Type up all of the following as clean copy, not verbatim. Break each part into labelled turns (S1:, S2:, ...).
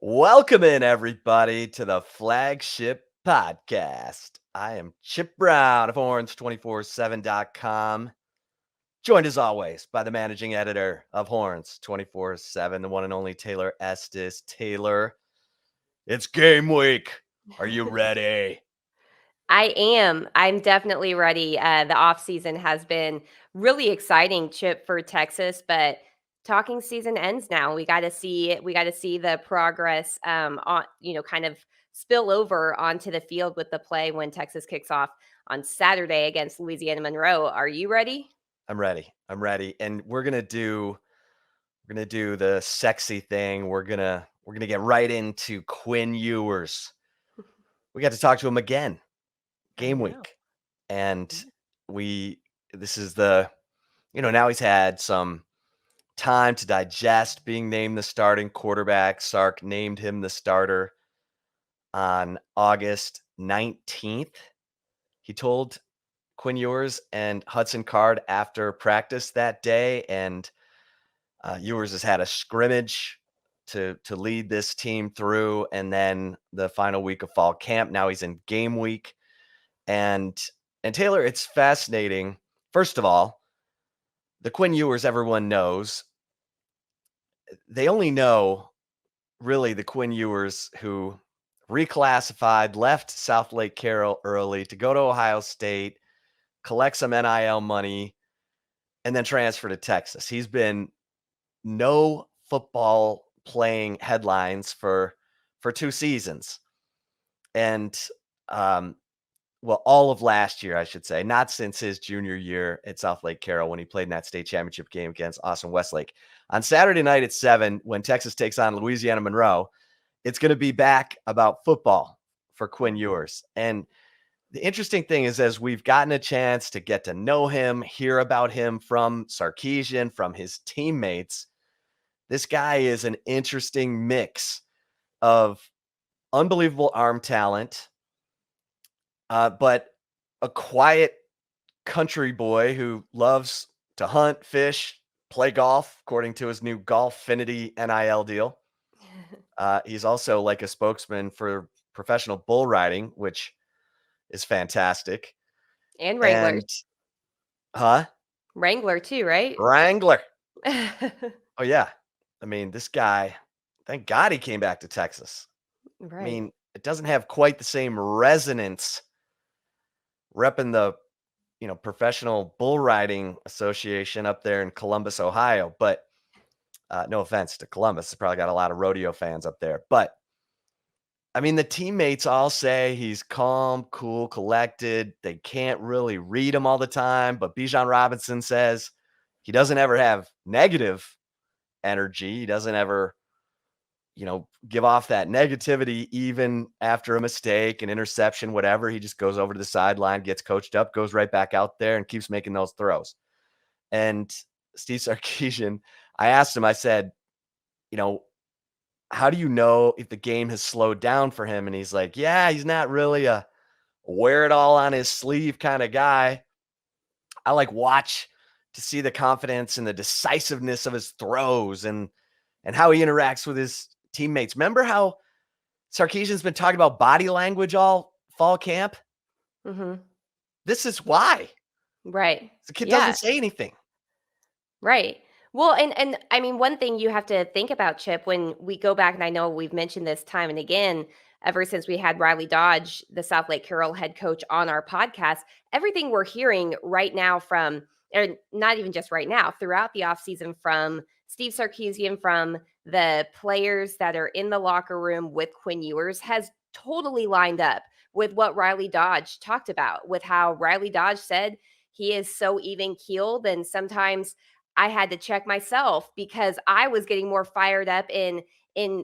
S1: Welcome in, everybody, to the Flagship podcast. I am Chip Brown of Horns247.com, joined as always by the managing editor of Horns247, the one and only Taylor Estes. Taylor, it's game week. Are you ready?
S2: I am. I'm definitely ready. The off season has been really exciting, Chip, for Texas, but talking season ends now. We got to see. We got to see the progress. On kind of spill over onto the field with the play when Texas kicks off on Saturday against Louisiana Monroe. Are you ready?
S1: I'm ready. I'm ready. And we're gonna do the sexy thing. We're gonna get right into Quinn Ewers. We got to talk to him again.
S2: I
S1: Game
S2: know.
S1: week. And we this is the now he's had some time to digest being named the starting quarterback. Sark named him the starter on August 19th. He told Quinn Ewers and Hudson Card after practice that day, and Ewers has had a scrimmage to lead this team through, and then the final week of fall camp. Now he's in game week. And Taylor, it's fascinating. First of all, the Quinn Ewers everyone knows, they only know really the Quinn Ewers who reclassified, left South Lake Carroll early to go to Ohio State, collect some NIL money, and then transfer to Texas. He's been no football playing headlines for 2 seasons. And well, all of last year, I should say, not since his junior year at South Lake Carroll when he played in that state championship game against Austin Westlake. On Saturday night at 7, when Texas takes on Louisiana Monroe, it's going to be back about football for Quinn Ewers. And the interesting thing is, as we've gotten a chance to get to know him, hear about him from Sarkisian, from his teammates, this guy is an interesting mix of unbelievable arm talent, but a quiet country boy who loves to hunt, fish, play golf, according to his new Golffinity NIL deal. He's also like a spokesman for professional bull riding, which is fantastic.
S2: And Wranglers.
S1: And huh?
S2: Wrangler too, right?
S1: Wrangler. Oh yeah. I mean, this guy, thank God he came back to Texas. I
S2: Right.
S1: mean, it doesn't have quite the same resonance repping the professional bull riding association up there in Columbus, Ohio. But no offense to Columbus, it's probably got a lot of rodeo fans up there. But I mean, the teammates all say he's calm, cool, collected. They can't really read him all the time. But Bijan Robinson says he doesn't ever have negative energy. He doesn't ever, give off that negativity even after a mistake, an interception, whatever. He just goes over to the sideline, gets coached up, goes right back out there and keeps making those throws. And Steve Sarkisian, I asked him, I said, you know, how do you know if the game has slowed down for him? And he's like, yeah, he's not really a wear it all on his sleeve kind of guy. I like watch to see the confidence and the decisiveness of his throws and how he interacts with his teammates. Remember how Sarkisian's been talking about body language all fall camp?
S2: hmm
S1: This is why.
S2: Right.
S1: The kid
S2: Yeah.
S1: doesn't say anything.
S2: Right. Well, and I mean, one thing you have to think about, Chip, when we go back, and I know we've mentioned this time and again, ever since we had Riley Dodge, the South Lake Carroll head coach, on our podcast, everything we're hearing right now from, or not even just right now, throughout the offseason from Steve Sarkisian, from the players that are in the locker room with Quinn Ewers, has totally lined up with what Riley Dodge talked about, with how Riley Dodge said he is so even keeled, and sometimes I had to check myself because I was getting more fired up in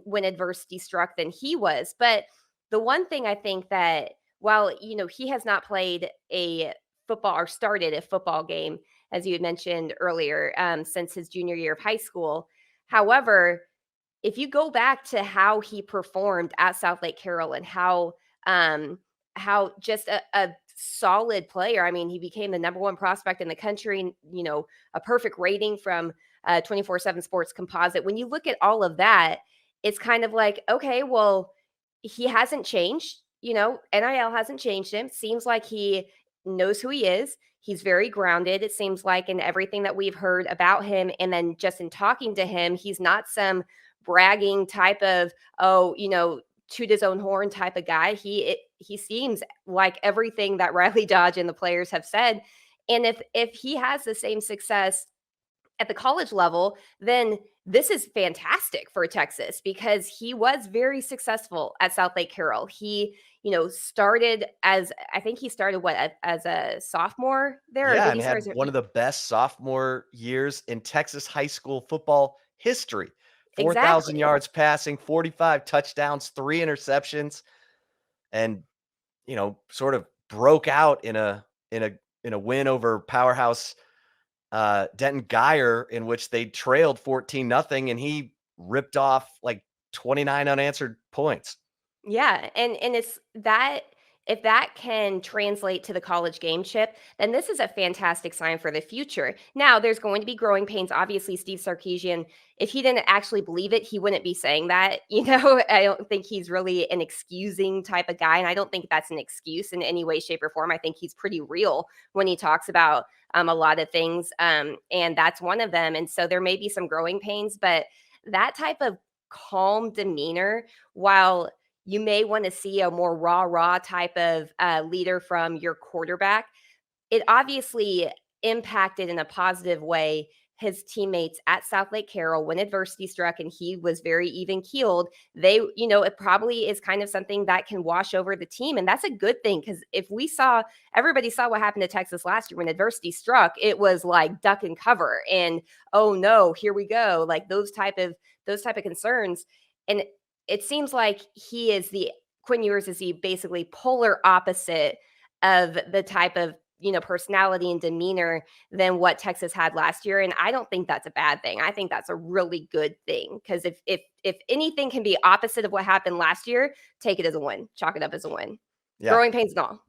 S2: when adversity struck than he was. But the one thing I think that, while he has not played a football or started a football game, as you had mentioned earlier, since his junior year of high school. However, if you go back to how he performed at South Lake Carroll and how just a solid player. I mean, he became the number one prospect in the country, a perfect rating from 24/7 Sports Composite. When you look at all of that, it's kind of like, okay, well, he hasn't changed, NIL hasn't changed him. Seems like he knows who he is. He's very grounded, it seems like, in everything that we've heard about him. And then just in talking to him, he's not some bragging type of, oh, toot his own horn type of guy. He seems like everything that Riley Dodge and the players have said. And if he has the same success at the college level, then this is fantastic for Texas because he was very successful at South Lake Carroll. He, started as I think he started as a sophomore there, or
S1: Yeah,
S2: did
S1: and
S2: he start
S1: had
S2: as
S1: one of the best sophomore years in Texas high school football history. 4,000
S2: exactly.
S1: yards passing, 45 touchdowns, 3 interceptions, and, sort of broke out in a win over powerhouse Denton Guyer, in which they trailed 14 nothing, and he ripped off like 29 unanswered points.
S2: Yeah, and it's that if that can translate to the college game, Chip, then this is a fantastic sign for the future. Now, there's going to be growing pains. Obviously, Steve Sarkisian, if he didn't actually believe it, he wouldn't be saying that. I don't think he's really an excusing type of guy, and I don't think that's an excuse in any way, shape, or form. I think he's pretty real when he talks about a lot of things, and that's one of them. And so there may be some growing pains, but that type of calm demeanor, while you may want to see a more rah type of leader from your quarterback. It obviously impacted in a positive way his teammates at South Lake Carroll when adversity struck and he was very even keeled. It probably is kind of something that can wash over the team. And that's a good thing because everybody saw what happened to Texas last year when adversity struck, it was like duck and cover and, oh no, here we go. Like those type of concerns. And it seems like Quinn Ewers is the basically polar opposite of the type of personality and demeanor than what Texas had last year. And I don't think that's a bad thing. I think that's a really good thing because if anything can be opposite of what happened last year, take it as a win, chalk it up as a win.
S1: Yeah.
S2: Growing pains and all.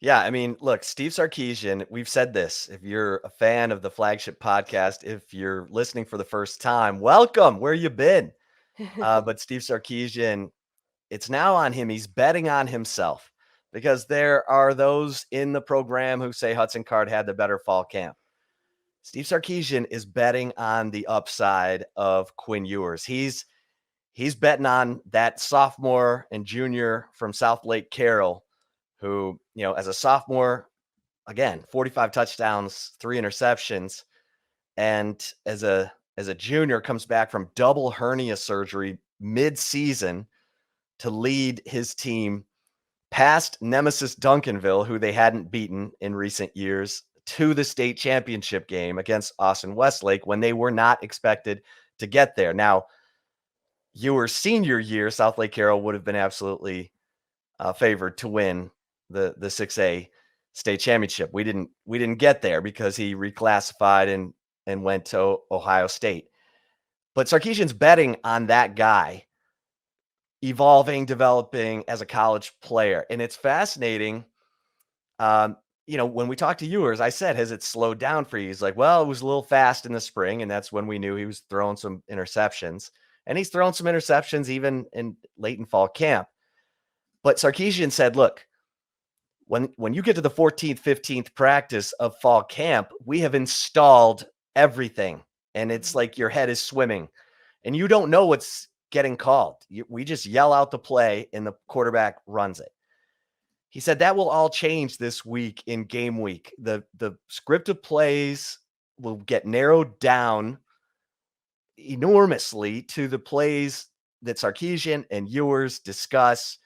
S1: Yeah, I mean, look, Steve Sarkisian, we've said this. If you're a fan of the Flagship podcast, if you're listening for the first time, welcome. Where you been? But Steve Sarkisian, it's now on him. He's betting on himself because there are those in the program who say Hudson Card had the better fall camp. Steve Sarkisian is betting on the upside of Quinn Ewers. He's betting on that sophomore and junior from South Lake Carroll, who, as a sophomore, again, 45 touchdowns, 3 interceptions, and as a junior comes back from double hernia surgery mid-season to lead his team past nemesis Duncanville, who they hadn't beaten in recent years, to the state championship game against Austin Westlake when they were not expected to get there. Now, your senior year, South Lake Carroll would have been absolutely favored to win the 6A state championship. We didn't get there because he reclassified and went to Ohio State. But Sarkisian's betting on that guy evolving, developing as a college player. And it's fascinating. When we talked to Ewers, I said, has it slowed down for you? He's like, well, it was a little fast in the spring. And that's when we knew he was throwing some interceptions. And he's thrown some interceptions even in late in fall camp. But Sarkisian said, look, when you get to the 14th, 15th practice of fall camp, we have installed everything. And it's like your head is swimming and you don't know what's getting called. We just yell out the play and the quarterback runs it. He said that will all change this week in game week. The scripted plays will get narrowed down enormously to the plays that Sarkisian and Ewers discuss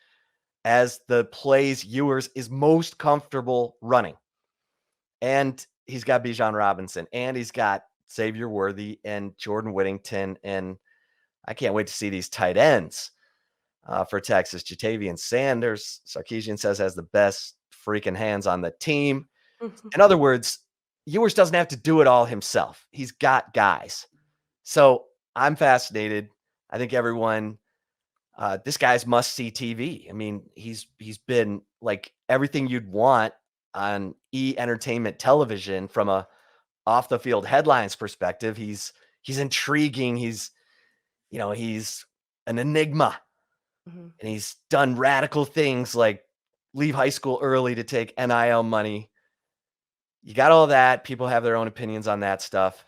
S1: as the plays Ewers is most comfortable running. And he's got Bijan Robinson and he's got Xavier Worthy and Jordan Whittington. And I can't wait to see these tight ends for Texas. Jatavian Sanders, Sarkisian says, has the best freaking hands on the team. In other words, Ewers doesn't have to do it all himself. He's got guys. So I'm fascinated. I think everyone, this guy's must-see TV. I mean, he's been like everything you'd want on entertainment television from a off-the-field headlines perspective. He's intriguing. He's an enigma,
S2: Mhm.
S1: and he's done radical things like leave high school early to take NIL money. You got all that. People have their own opinions on that stuff.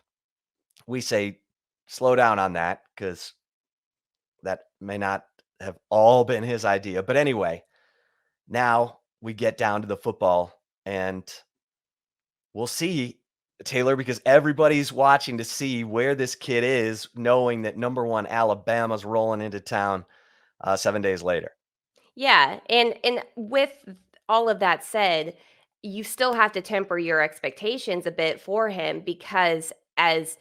S1: We say slow down on that because that may not have all been his idea. But anyway, now we get down to the football, and we'll see, Taylor, because everybody's watching to see where this kid is, knowing that number one Alabama's rolling into town 7 days later.
S2: Yeah, and with all of that said, you still have to temper your expectations a bit for him because as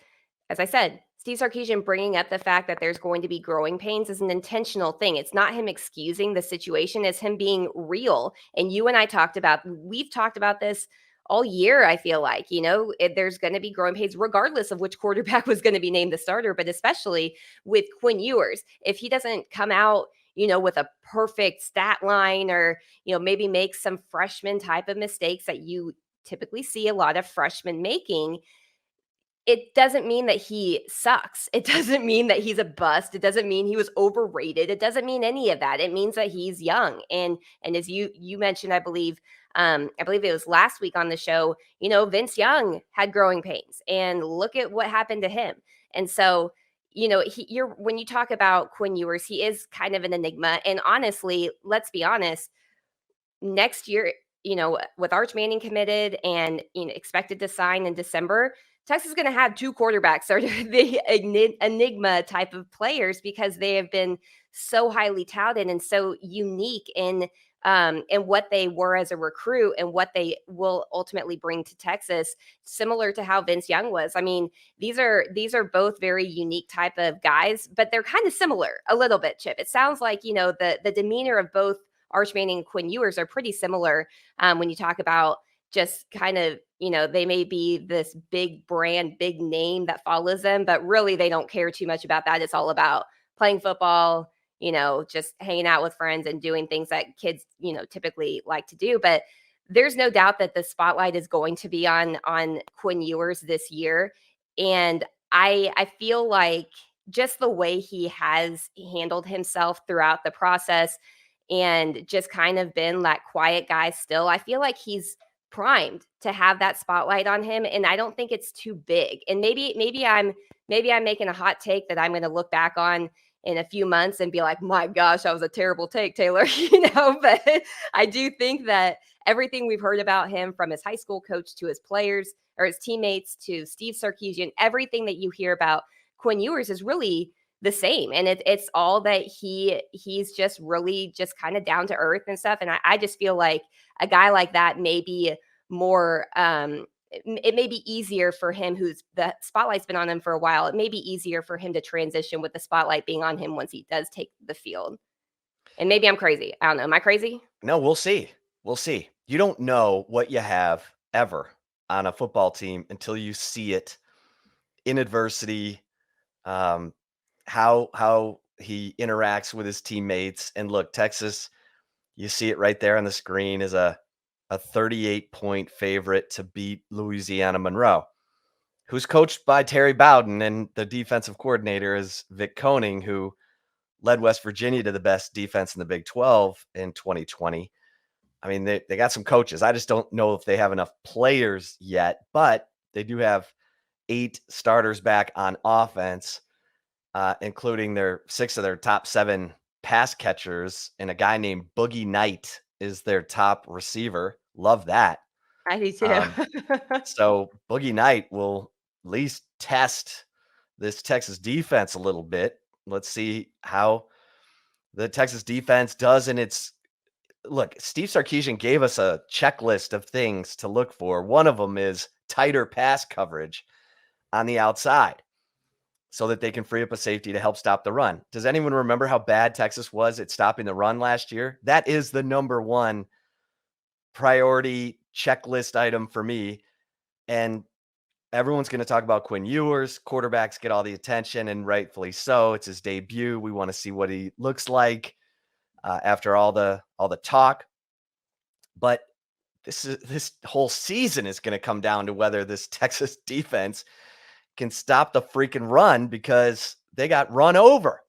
S2: I said, Steve Sarkisian bringing up the fact that there's going to be growing pains is an intentional thing. It's not him excusing the situation, it's him being real. And you and I we've talked about this all year, I feel like, there's going to be growing pains regardless of which quarterback was going to be named the starter, but especially with Quinn Ewers. If he doesn't come out, with a perfect stat line or, maybe make some freshman type of mistakes that you typically see a lot of freshmen making, it doesn't mean that he sucks. It doesn't mean that he's a bust. It doesn't mean he was overrated. It doesn't mean any of that. It means that he's young. And as you mentioned, I believe it was last week on the show, Vince Young had growing pains and look at what happened to him. And so, when you talk about Quinn Ewers, he is kind of an enigma. And honestly, let's be honest, next year, with Arch Manning committed and expected to sign in December, Texas is going to have two quarterbacks that are the enigma type of players because they have been so highly touted and so unique in what they were as a recruit and what they will ultimately bring to Texas, similar to how Vince Young was. I mean, these are both very unique type of guys, but they're kind of similar a little bit, Chip. It sounds like the demeanor of both Arch Manning and Quinn Ewers are pretty similar when you talk about just kind of, they may be this big brand, big name that follows them, but really they don't care too much about that. It's all about playing football, just hanging out with friends and doing things that kids, typically like to do. But there's no doubt that the spotlight is going to be on Quinn Ewers this year. And I feel like just the way he has handled himself throughout the process and just kind of been that quiet guy still. I feel like he's primed to have that spotlight on him, and I don't think it's too big. And maybe I'm making a hot take that I'm going to look back on in a few months and be like, "My gosh, that was a terrible take, Taylor." But I do think that everything we've heard about him from his high school coach to his players or his teammates to Steve Sarkisian, everything that you hear about Quinn Ewers is really the same, and it's all that he's just really just kind of down to earth and stuff. And I just feel like a guy like that may be more it may be easier for him, who's the spotlight's been on him for a while. It may be easier for him to transition with the spotlight being on him once he does take the field. And maybe I'm crazy, I don't know, am I crazy?
S1: No, we'll see. We'll see. You don't know what you have ever on a football team until you see it in adversity, um, how he interacts with his teammates. And look, Texas, you see it right there on the screen, is a 38-point favorite to beat Louisiana Monroe, who's coached by Terry Bowden, and the defensive coordinator is Vic Koning, who led West Virginia to the best defense in the Big 12 in 2020. I mean, they got some coaches. I just don't know if they have enough players yet, but they do have 8 starters back on offense, including their 6 of their top 7 pass catchers, and a guy named Boogie Knight is their top receiver. Love that.
S2: I do too.
S1: Um, so Boogie Knight will at least test this Texas defense a little bit. Let's see how the Texas defense does in its look. Steve Sarkisian gave us a checklist of things to look for. One of them is tighter pass coverage on the outside so that they can free up a safety to help stop the run. Does anyone remember how bad Texas was at stopping the run last year? That is the number one priority checklist item for me. And everyone's going to talk about Quinn Ewers. Quarterbacks get all the attention, and rightfully so. It's his debut. We want to see what he looks like after all the talk. But this whole season is going to come down to whether this Texas defense can stop the freaking run, because they got run over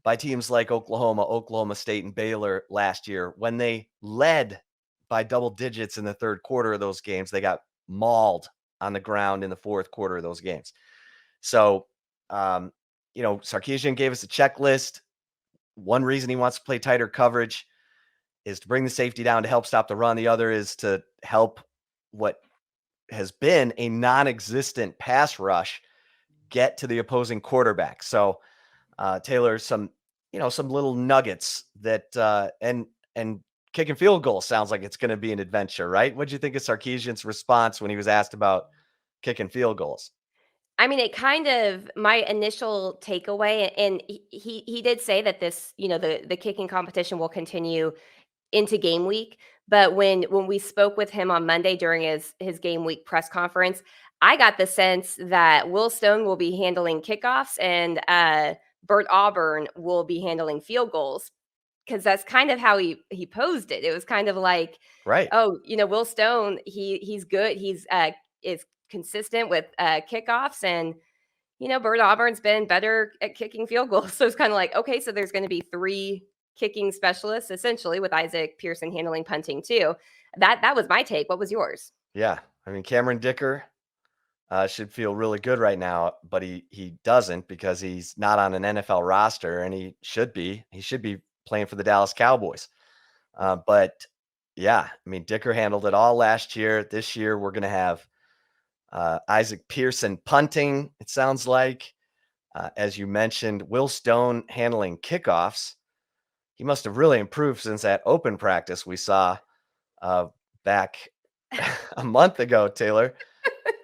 S1: by teams like Oklahoma, Oklahoma State, and Baylor last year. When they led by double digits in the third quarter of those games, they got mauled on the ground in the fourth quarter of those games. So, Sarkisian gave us a checklist. One reason he wants to play tighter coverage is to bring the safety down to help stop the run. The other is to help what has been a non-existent pass rush get to the opposing quarterback. So, Taylor, some little nuggets that and kicking field goal sounds like it's going to be an adventure, right? What'd you think of Sarkisian's response when he was asked about kicking field goals?
S2: I mean, it kind of my initial takeaway, and he did say that this, the kicking competition will continue into game week. But when we spoke with him on Monday during his game week press conference, I got the sense that Will Stone will be handling kickoffs and Bert Auburn will be handling field goals, because that's kind of how he posed it. It was kind of like,
S1: Right.
S2: oh, Will Stone, he's good. He's is consistent with kickoffs, and Bert Auburn's been better at kicking field goals. So it's kind of like, okay, so there's going to be three kicking specialists essentially, with Isaac Pearson handling punting too. That was my take. What was yours?
S1: Yeah. I mean, Cameron Dicker should feel really good right now, but he doesn't because he's not on an NFL roster, and he should be. He should be playing for the Dallas Cowboys. But yeah, I mean, Dicker handled it all last year. This year, we're going to have Isaac Pearson punting, it sounds like. As you mentioned, Will Stone handling kickoffs. He must have really improved since that open practice we saw back a month ago, Taylor.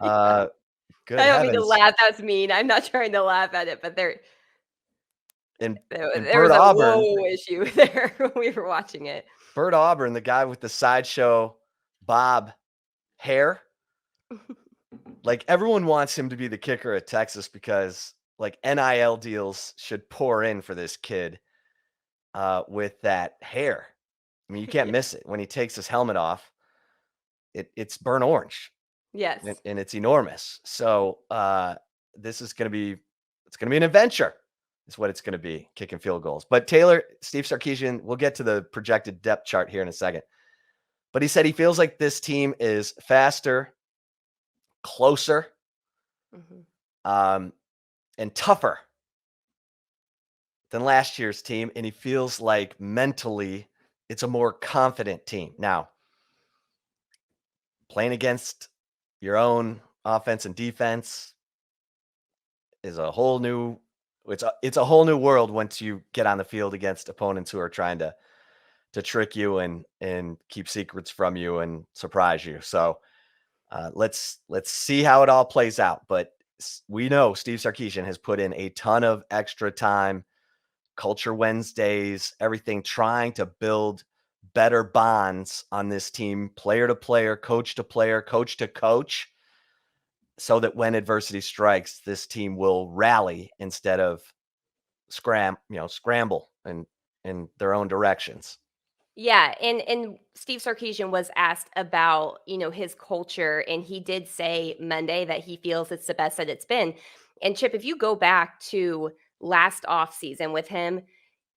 S2: Yeah.
S1: Good
S2: I don't mean to
S1: heavens.
S2: laugh. That's mean. I'm not trying to laugh at it, but
S1: And
S2: there
S1: Bert
S2: was a
S1: Auburn,
S2: whoa issue there when we were watching it.
S1: the guy with the sideshow Bob hair, like everyone wants him to be the kicker at Texas because like NIL deals should pour in for this kid with that hair. I mean, you can't
S2: Yeah.
S1: miss it when he takes his helmet off. It's burnt orange and,
S2: Yes.
S1: and it's enormous. So this is going to be an adventure. Is what it's going to be, kicking field goals. But Taylor, Steve Sarkisian, we'll get to the projected depth chart here in a second. But he said he feels like this team is faster, closer,
S2: Mhm.
S1: and tougher than last year's team. And he feels like mentally it's a more confident team. Now, playing against your own offense and defense is a whole new it's a whole new world once you get on the field against opponents who are trying to trick you and keep secrets from you and surprise you. So let's see how it all plays out. But we know Steve Sarkisian has put in a ton of extra time, Culture Wednesdays, everything, trying to build better bonds on this team, player to player, coach to player, coach to coach, so that when adversity strikes, this team will rally instead of scramble and in their own directions.
S2: Yeah, and Steve Sarkisian was asked about, his culture, and he did say Monday that he feels it's the best that it's been. And Chip, if you go back to last off season with him,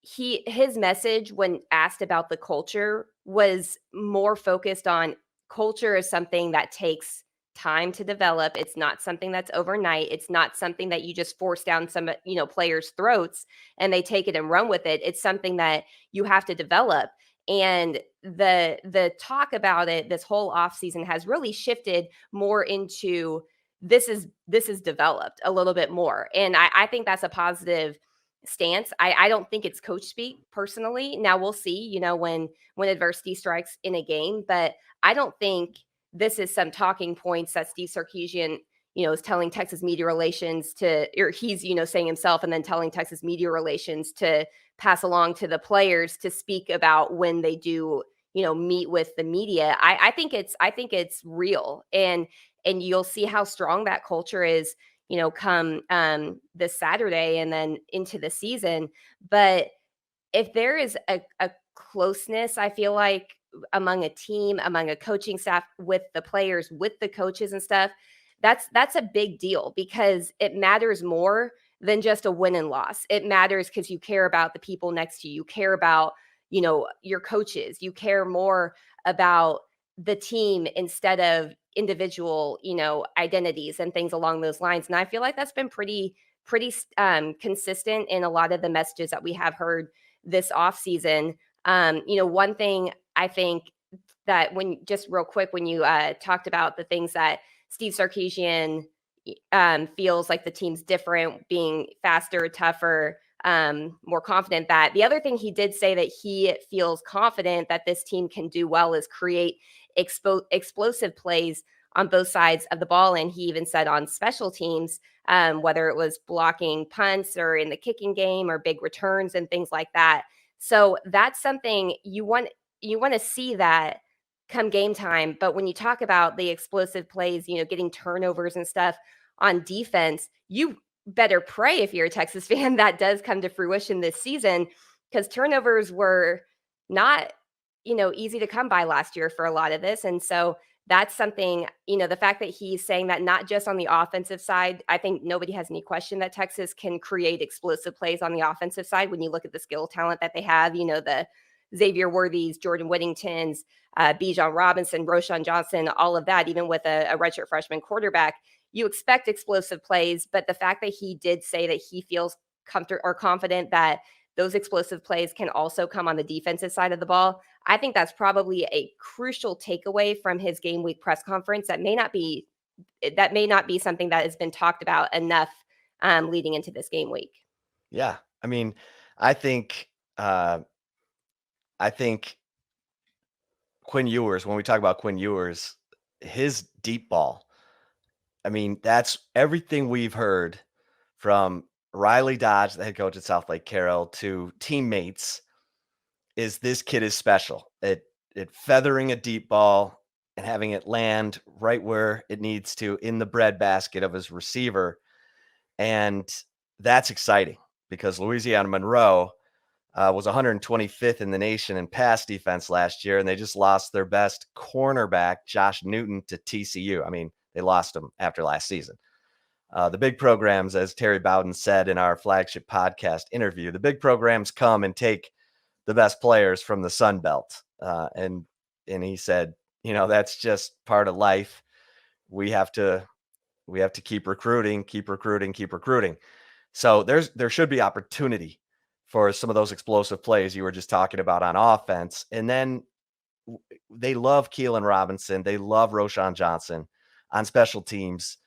S2: his message when asked about the culture was more focused on culture is something that takes time to develop. It's not something that's overnight. It's not something that you just force down some, players' throats and they take it and run with it. It's something that you have to develop. And the talk about it this whole offseason has really shifted more into this is developed a little bit more. And I think that's a positive stance. I don't think it's coach speak personally. Now we'll see, when adversity strikes in a game, but I don't think this is some talking points that Steve Sarkisian, is telling Texas media relations to, or he's, saying himself and then telling Texas media relations to pass along to the players to speak about when they do, meet with the media. I think it's real, and you'll see how strong that culture is, come this Saturday and then into the season. But if there is a closeness, I feel like among a team, among a coaching staff, with the players, with the coaches and stuff, that's a big deal because it matters more than just a win and loss. It matters because you care about the people next to you. You care about, your coaches. You care more about the team instead of individual, identities and things along those lines. And I feel like that's been pretty consistent in a lot of the messages that we have heard this off season. One thing I think that when just real quick, when you talked about the things that Steve Sarkisian feels like the team's different, being faster, tougher, more confident. That the other thing he did say that he feels confident that this team can do well is create explosive plays on both sides of the ball. And he even said on special teams, whether it was blocking punts or in the kicking game or big returns and things like that. So that's something you want to see that come game time. But when you talk about the explosive plays, getting turnovers and stuff on defense, you better pray if you're a Texas fan that does come to fruition this season, because turnovers were not, easy to come by last year for a lot of this. And so that's something, the fact that he's saying that not just on the offensive side, I think nobody has any question that Texas can create explosive plays on the offensive side when you look at the skill talent that they have, the Xavier Worthies, Jordan Whittingtons, Bijan Robinson, Roshan Johnson, all of that, even with a redshirt freshman quarterback. You expect explosive plays, but the fact that he did say that he feels comfortable or confident that those explosive plays can also come on the defensive side of the ball, I think that's probably a crucial takeaway from his game week press conference that may not be something that has been talked about enough leading into this game week.
S1: Yeah. I mean, I think uh I think Quinn Ewers, when we talk about Quinn Ewers, his deep ball, I mean, that's everything we've heard from Riley Dodge, the head coach at South Lake Carroll, to teammates is this kid is special at feathering a deep ball and having it land right where it needs to in the breadbasket of his receiver. And that's exciting because Louisiana Monroe was 125th in the nation in pass defense last year, and they just lost their best cornerback, Josh Newton, to TCU. I mean, they lost him after last season. The big programs, as Terry Bowden said in our flagship podcast interview, the big programs come and take the best players from the Sun Belt. And he said, that's just part of life. We have to keep recruiting, keep recruiting, keep recruiting. So there should be opportunity for some of those explosive plays you were just talking about on offense. And then they love Keelan Robinson. They love Roshan Johnson on special teams.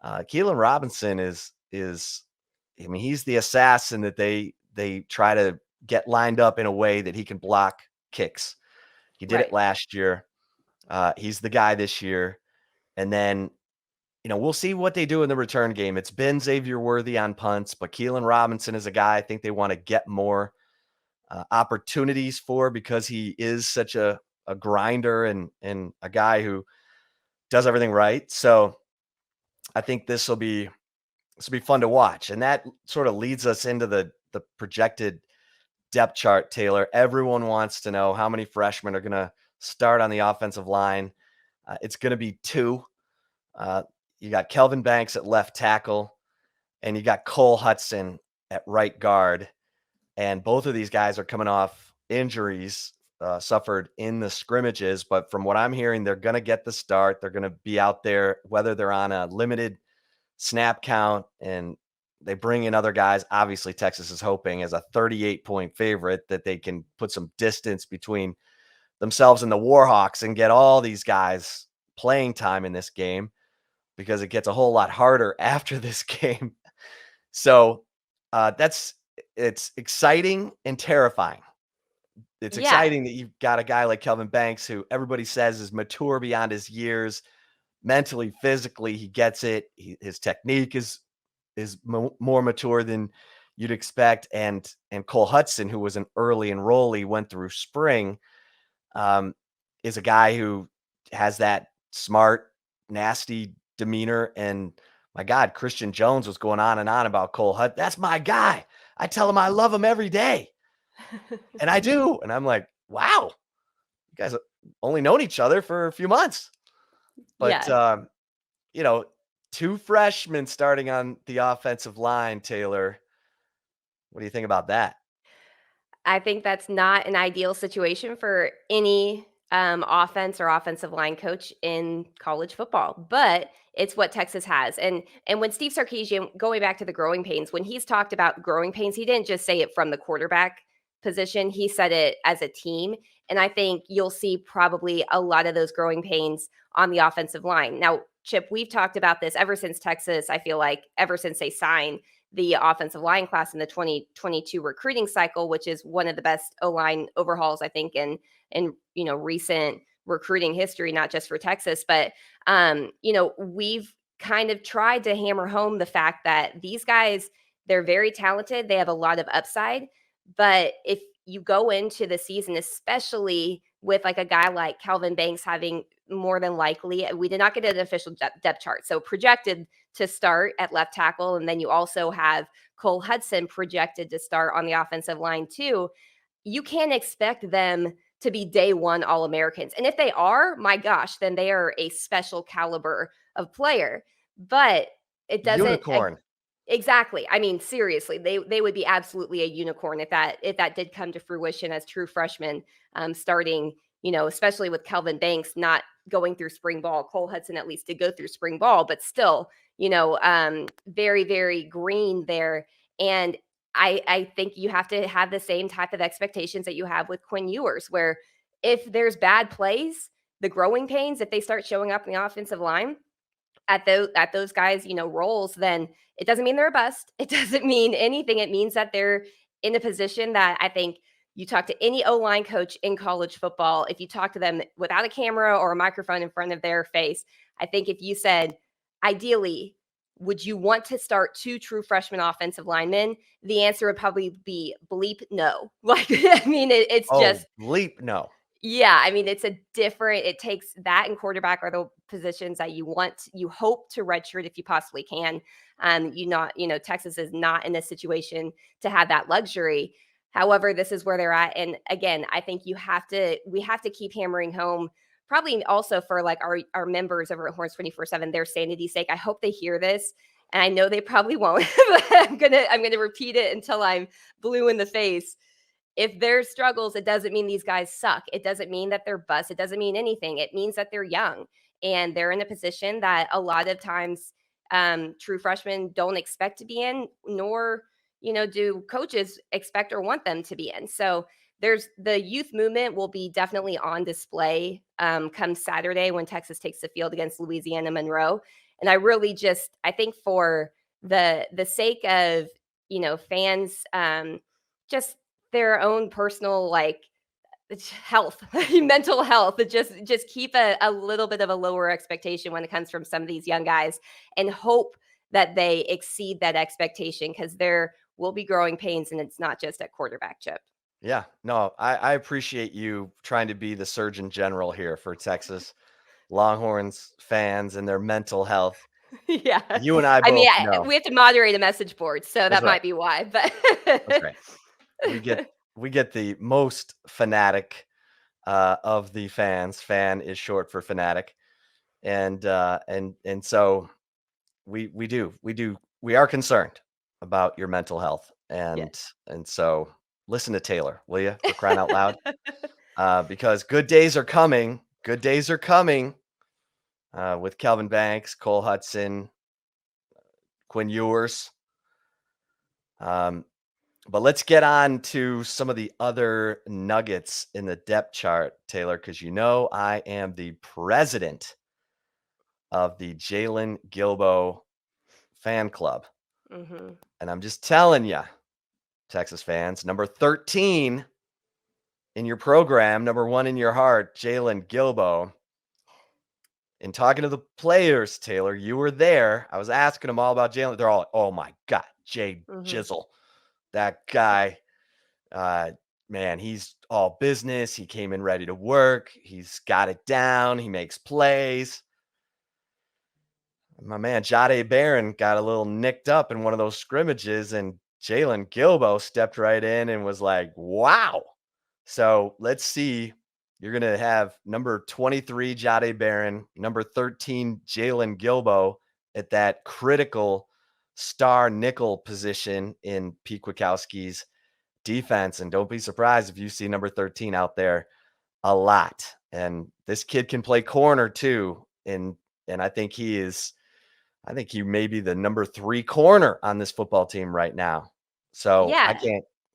S1: Keelan Robinson is I mean, he's the assassin that they try to get lined up in a way that he can block kicks. He did it
S2: Right.
S1: last year. He's the guy this year. And then, we'll see what they do in the return game. It's been Xavier Worthy on punts, but Keelan Robinson is a guy I think they want to get more opportunities for because he is such a grinder and a guy who does everything right. So I think this will be fun to watch. And that sort of leads us into the projected depth chart, Taylor. Everyone wants to know how many freshmen are going to start on the offensive line. It's going to be two. You got Kelvin Banks at left tackle, and you got Cole Hudson at right guard. And both of these guys are coming off injuries suffered in the scrimmages. But from what I'm hearing, they're going to get the start. They're going to be out there, whether they're on a limited snap count and they bring in other guys. Obviously, Texas is hoping as a 38-point favorite that they can put some distance between themselves and the Warhawks and get all these guys playing time in this game because it gets a whole lot harder after this game. So it's exciting and terrifying. It's
S2: Yeah.
S1: exciting that you've got a guy like Kelvin Banks who everybody says is mature beyond his years, mentally, physically, he gets it. His technique is more mature than you'd expect. And Cole Hudson, who was an early enrollee, went through spring, um, is a guy who has that smart, nasty demeanor. And my God, Christian Jones was going on and on about Cole Hudson. That's my guy. I tell him I love him every day, and I do. And I'm like, wow, you guys have only known each other for a few months, but
S2: Yeah.
S1: you know, 2 freshmen starting on the offensive line, Taylor. What do you think about that?
S2: I think that's not an ideal situation for any offense or offensive line coach in college football, but it's what Texas has. And when Steve Sarkisian, going back to the growing pains, when he's talked about growing pains, he didn't just say it from the quarterback position. He said it as a team. And I think you'll see probably a lot of those growing pains on the offensive line. Now, Chip, we've talked about this ever since Texas, I feel like ever since they signed the offensive line class in the 2022 recruiting cycle, which is one of the best O-line overhauls, I think, in recent recruiting history, not just for Texas. But we've kind of tried to hammer home the fact that these guys, they're very talented. They have a lot of upside. But if you go into the season, especially with like a guy like Calvin Banks having more than likely, we did not get an official depth chart. So projected to start at left tackle. And then you also have Cole Hudson projected to start on the offensive line, too. You can't expect them to be day one All Americans. And if they are, my gosh, then they are a special caliber of player. But it doesn't.
S1: Unicorn.
S2: Exactly. I mean, seriously, they would be absolutely a unicorn if that did come to fruition as true freshmen, starting, especially with Kelvin Banks not going through spring ball. Cole Hudson at least did go through spring ball, but still, very, very green there. And I think you have to have the same type of expectations that you have with Quinn Ewers, where if there's bad plays, the growing pains, if they start showing up in the offensive line, at those guys, roles, then it doesn't mean they're a bust. It doesn't mean anything. It means that they're in a position that I think you talk to any O-line coach in college football, if you talk to them without a camera or a microphone in front of their face, I think if you said, ideally, would you want to start two true freshman offensive linemen? The answer would probably be bleep no. Like, I mean, it's
S1: Oh,
S2: just
S1: bleep no.
S2: yeah, I mean, it takes that and quarterback are the positions that you hope to redshirt if you possibly can. Texas is not in a situation to have that luxury. However, this is where they're at. And again, I think we have to keep hammering home, probably also for like our members over at Horns 24/7, their sanity's sake. I hope they hear this. And I know they probably won't, but I'm gonna repeat it until I'm blue in the face. If there's struggles, it doesn't mean these guys suck. It doesn't mean that they're bust. It doesn't mean anything. It means that they're young and they're in a position that a lot of times true freshmen don't expect to be in, nor do coaches expect or want them to be in. So there's the youth movement will be definitely on display come Saturday when Texas takes the field against Louisiana Monroe. And I think for the sake of fans, just their own personal health, mental health. Just keep a little bit of a lower expectation when it comes from some of these young guys, and hope that they exceed that expectation because there will be growing pains, and it's not just at quarterback, Chip.
S1: Yeah, no, I appreciate you trying to be the Surgeon General here for Texas Longhorns fans and their mental health.
S2: Yeah,
S1: You and I
S2: I mean,
S1: both know.
S2: we have to moderate a message board, so
S1: That's
S2: that
S1: right.
S2: might be why. But
S1: That's right. We get we get the most fanatic of the fans. Fan is short for fanatic, and so we are concerned about your mental health,
S2: yes.
S1: and so listen to Taylor, will you? For crying out loud, because good days are coming. Good days are coming with Kelvin Banks, Cole Hudson, Quinn Ewers. Um, But let's get on to some of the other nuggets in the depth chart, Taylor, because I am the president of the Jalen Gilbo fan club.
S2: Hmm.
S1: And I'm just telling you, Texas fans, number 13 in your program, number one in your heart, Jalen Gilbo. In talking to the players, Taylor, you were there. I was asking them all about Jalen. They're all like, oh my God, Jay
S2: Hmm.
S1: Jizzle, that guy. Uh, Man, he's all business. He came in ready to work. He's got it down. He makes plays. My man, Jade Barron got a little nicked up in one of those scrimmages, and Jalen Gilbo stepped right in and was like, wow. So let's see. You're going to have number 23, Jade Barron, number 13, Jalen Gilbo. at that critical star nickel position in Pete Kwiatkowski's defense. And don't be surprised if you see number 13 out there a lot. And this kid can play corner too. And I think he may be the number 3 corner on this football team right now. So I
S2: Yeah.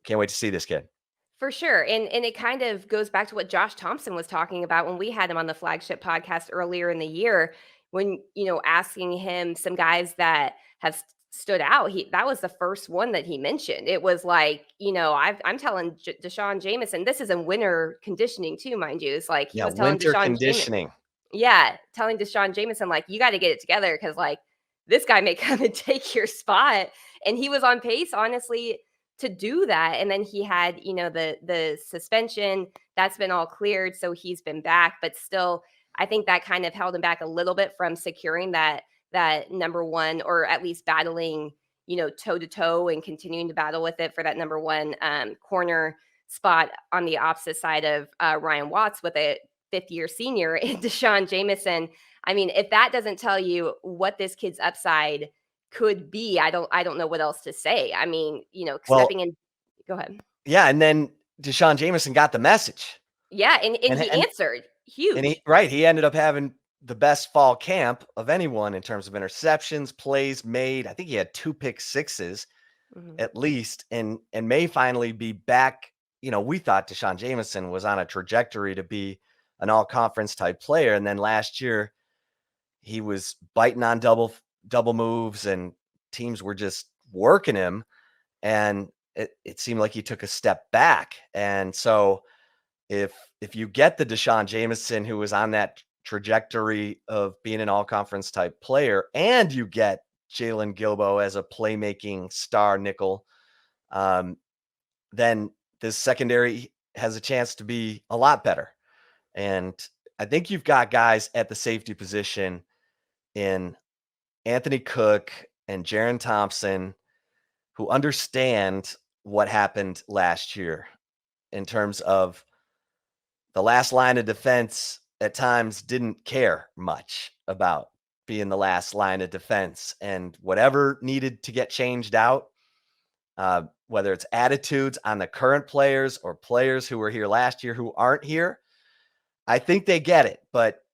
S1: can't wait to see this kid.
S2: For sure, and it kind of goes back to what Josh Thompson was talking about when we had him on the Flagship podcast earlier in the year when, asking him some guys that have stood out, that was the first one that he mentioned. It was like, I'm telling Deshaun Jameson, this is in winter conditioning too, mind you. It's like he
S1: Yeah,
S2: was telling
S1: winter
S2: Deshaun Jameson,
S1: conditioning.
S2: yeah, telling Deshaun Jameson, like, you got to get it together because, like, this guy may come and take your spot. And he was on pace, honestly, to do that. And then he had, the suspension that's been all cleared. So he's been back. But still, I think that kind of held him back a little bit from securing that number one, or at least battling, toe to toe and continuing to battle with it for that number one corner spot on the opposite side of Ryan Watts with a fifth-year senior in Deshaun Jameson. I mean, if that doesn't tell you what this kid's upside could be, I don't know what else to say. I mean,
S1: Well,
S2: stepping in. Go ahead.
S1: yeah, and then Deshaun Jameson got the message.
S2: Yeah, and
S1: And
S2: he
S1: and
S2: answered.
S1: and
S2: Huge.
S1: he ended up having the best fall camp of anyone in terms of interceptions, plays made. I think he had 2 pick sixes
S2: Mhm.
S1: at least, and may finally be back. We thought Deshaun Jameson was on a trajectory to be an all conference type player. And then last year he was biting on double moves and teams were just working him. And it seemed like he took a step back. And so if you get the Deshaun Jameson who was on that trajectory of being an all conference type player, and you get Jalen Gilbo as a playmaking star nickel, um, then this secondary has a chance to be a lot better. And I think you've got guys at the safety position in Anthony Cook and Jaron Thompson who understand what happened last year in terms of the last line of defense at times didn't care much about being the last line of defense, and whatever needed to get changed out, whether it's attitudes on the current players or players who were here last year who aren't here, I think they get it. But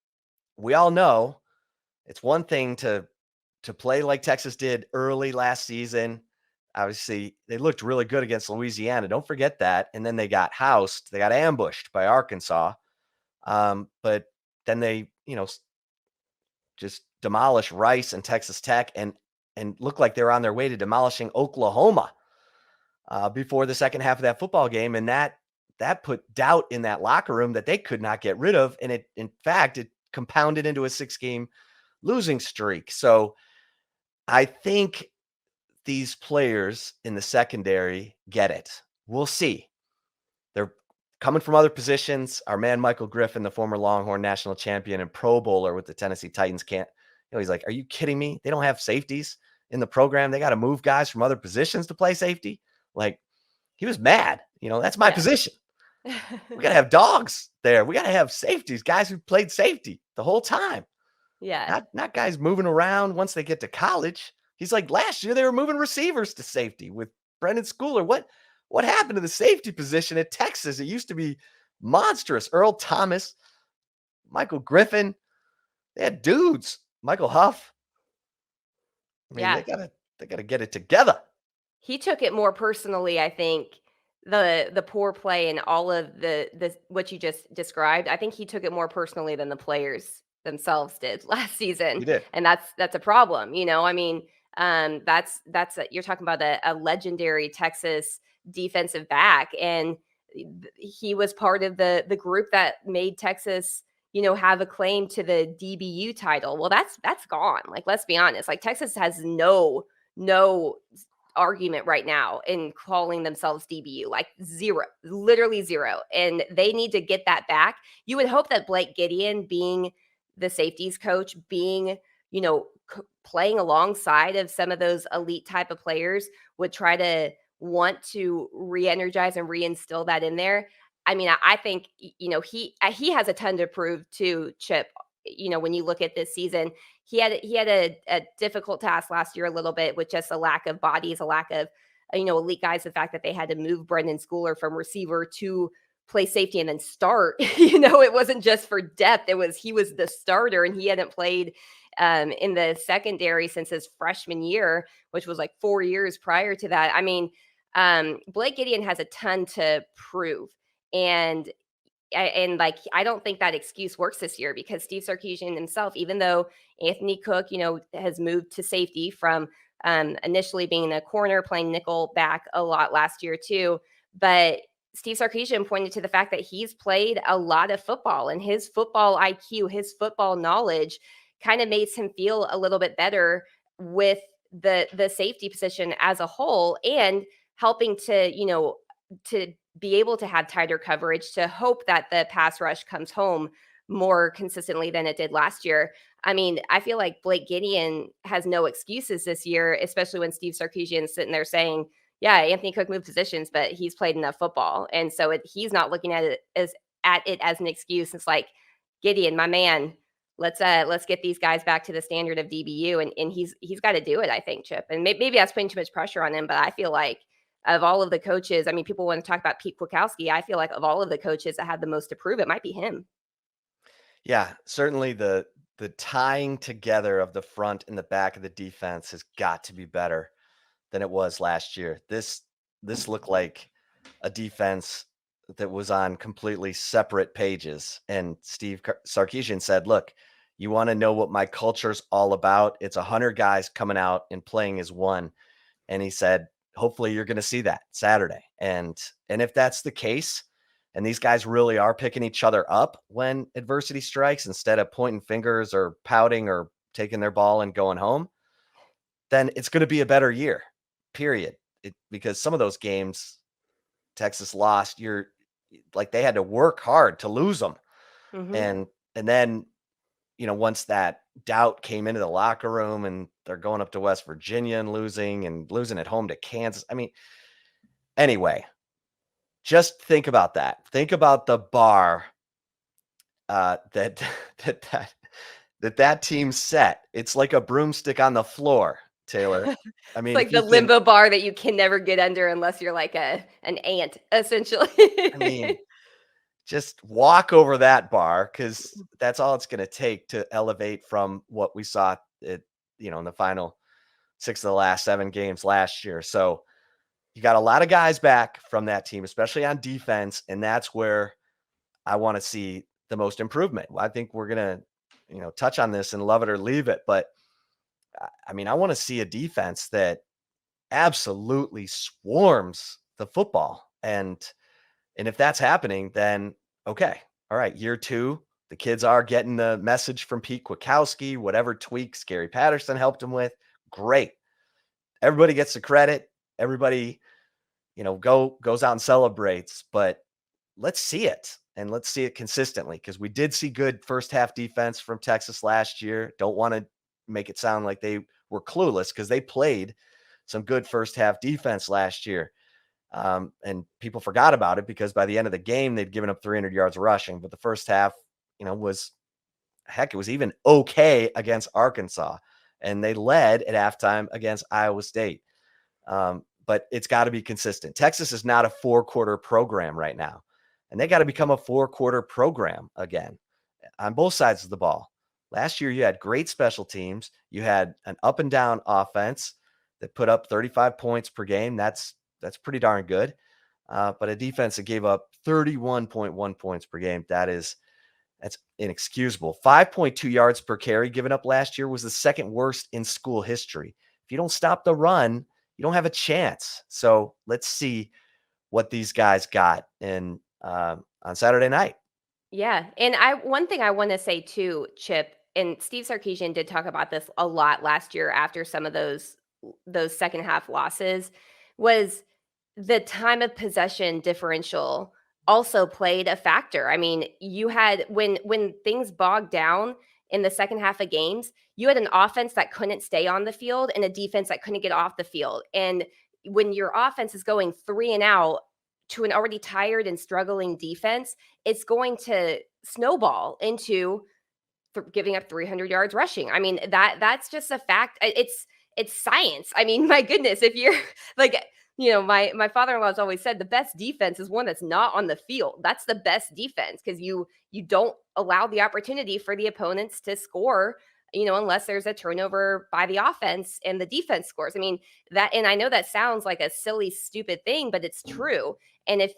S1: we all know it's one thing to play like Texas did early last season. Obviously, they looked really good against Louisiana. Don't forget that. And then they got housed. They got ambushed by Arkansas. But then they, just demolish Rice and Texas Tech and look like they were on their way to demolishing Oklahoma before the second half of that football game. And that put doubt in that locker room that they could not get rid of. And in fact, it compounded into a 6-game losing streak. So I think these players in the secondary get it. We'll see. They're coming from other positions. Our man Michael Griffin, the former Longhorn national champion and Pro Bowler with the Tennessee Titans, can't. He's like, "Are you kidding me? They don't have safeties in the program. They got to move guys from other positions to play safety." Like, he was mad. That's my
S2: Yeah.
S1: position. We got to have dogs there. We got to have safeties, guys who played safety the whole time.
S2: Yeah.
S1: Not guys moving around once they get to college. He's like, last year they were moving receivers to safety with Brendan Schooler. What happened to the safety position at Texas? It used to be monstrous. Earl Thomas, Michael Griffin, they had dudes. Michael Huff. I mean,
S2: Yeah.
S1: they gotta get it together.
S2: He took it more personally, I think, the poor play and all of the what you just described. I think he took it more personally than the players themselves did last season,
S1: You did.
S2: and that's a problem. I mean, you're talking about a legendary Texas defensive back, and he was part of the group that made Texas, have a claim to the DBU title. Well, that's gone. Like, let's be honest. Like, Texas has no argument right now in calling themselves DBU, like zero, literally zero. And they need to get that back. You would hope that Blake Gideon, being the safeties coach, being, playing alongside of some of those elite type of players, would try to want to re-energize and reinstill that in there. I mean, I think, he has a ton to prove to Chip. When you look at this season, he had a difficult task last year a little bit with just a lack of bodies, a lack of elite guys. The fact that they had to move Brendan Schooler from receiver to play safety and then start. It wasn't just for depth. He was the starter, and he hadn't played in the secondary since his freshman year, which was like 4 years prior to that. I mean, Blake Gideon has a ton to prove, and like I don't think that excuse works this year because Steve Sarkisian himself, even though Anthony Cook, has moved to safety from initially being a corner, playing nickel back a lot last year too, but Steve Sarkisian pointed to the fact that he's played a lot of football, and his football IQ, his football knowledge, kind of makes him feel a little bit better with the safety position as a whole, and helping to be able to have tighter coverage to hope that the pass rush comes home more consistently than it did last year. I mean, I feel like Blake Gideon has no excuses this year, especially when Steve Sarkisian's sitting there saying, "Yeah, Anthony Cook moved positions, but he's played enough football," and so he's not looking at it as an excuse. It's like, Gideon, my man, let's get these guys back to the standard of DBU, and he's got to do it. I think, Chip, and maybe that's putting too much pressure on him, but I feel like of all of the coaches, I mean, people want to talk about Pete Kwiatkowski. I feel like of all of the coaches that had the most to prove, it might be him.
S1: Yeah, certainly the tying together of the front and the back of the defense has got to be better than it was last year. This looked like a defense that was on completely separate pages. And Sarkisian said, "Look, you want to know what my culture's all about? It's 100 guys coming out and playing as one." And he said, "Hopefully you're going to see that Saturday." And if that's the case, and these guys really are picking each other up when adversity strikes instead of pointing fingers or pouting or taking their ball and going home, then it's going to be a better year. Period. Because some of those games Texas lost, you're like they had to work hard to lose them.
S2: Hmm.
S1: And then, once that doubt came into the locker room and they're going up to West Virginia and losing at home to Kansas. I mean, anyway, just think about that. Think about the bar that that that that team set. It's like a broomstick on the floor, Taylor. I
S2: It's
S1: mean, if
S2: like
S1: you
S2: the
S1: can,
S2: limbo bar that you can never get under unless you're like an ant, essentially.
S1: I mean, just walk over that bar because that's all it's going to take to elevate from what we saw in the final six of the last 7 games last year. So you got a lot of guys back from that team, especially on defense, and that's where I want to see the most improvement. I think we're gonna, touch on this and love it or leave it, but I mean, I want to see a defense that absolutely swarms the football, and if that's happening, then okay, all right, year two, the kids are getting the message from Pete Kwiatkowski, whatever tweaks Gary Patterson helped him with, great. Everybody gets the credit. Everybody, goes out and celebrates, but let's see it and let's see it consistently because we did see good first half defense from Texas last year. Don't want to make it sound like they were clueless because they played some good first half defense last year. And people forgot about it because by the end of the game, they'd given up 300 yards rushing. But the first half, was heck, it was even okay against Arkansas. And they led at halftime against Iowa State. But it's got to be consistent. Texas is not a 4-quarter program right now, and they got to become a 4-quarter program again on both sides of the ball. Last year, you had great special teams. You had an up and down offense that put up 35 points per game. That's pretty darn good. But a defense that gave up 31.1 points per game, that's inexcusable. 5.2 yards per carry given up last year was the second worst in school history. If you don't stop the run, you don't have a chance. So let's see what these guys got on Saturday night.
S2: Yeah, and one thing I wanna say too, Chip, and Steve Sarkisian did talk about this a lot last year after some of those second half losses, was the time of possession differential also played a factor. I mean, you had when things bogged down in the second half of games, you had an offense that couldn't stay on the field and a defense that couldn't get off the field, and when your offense is going 3 and out to an already tired and struggling defense, it's going to snowball into giving up 300 yards rushing. I mean, that's just a fact. It's science. I mean, my goodness, if you're like, my father-in-law has always said the best defense is one that's not on the field. That's the best defense because you don't allow the opportunity for the opponents to score, unless there's a turnover by the offense and the defense scores. I mean, and I know that sounds like a silly, stupid thing, but it's true. And if,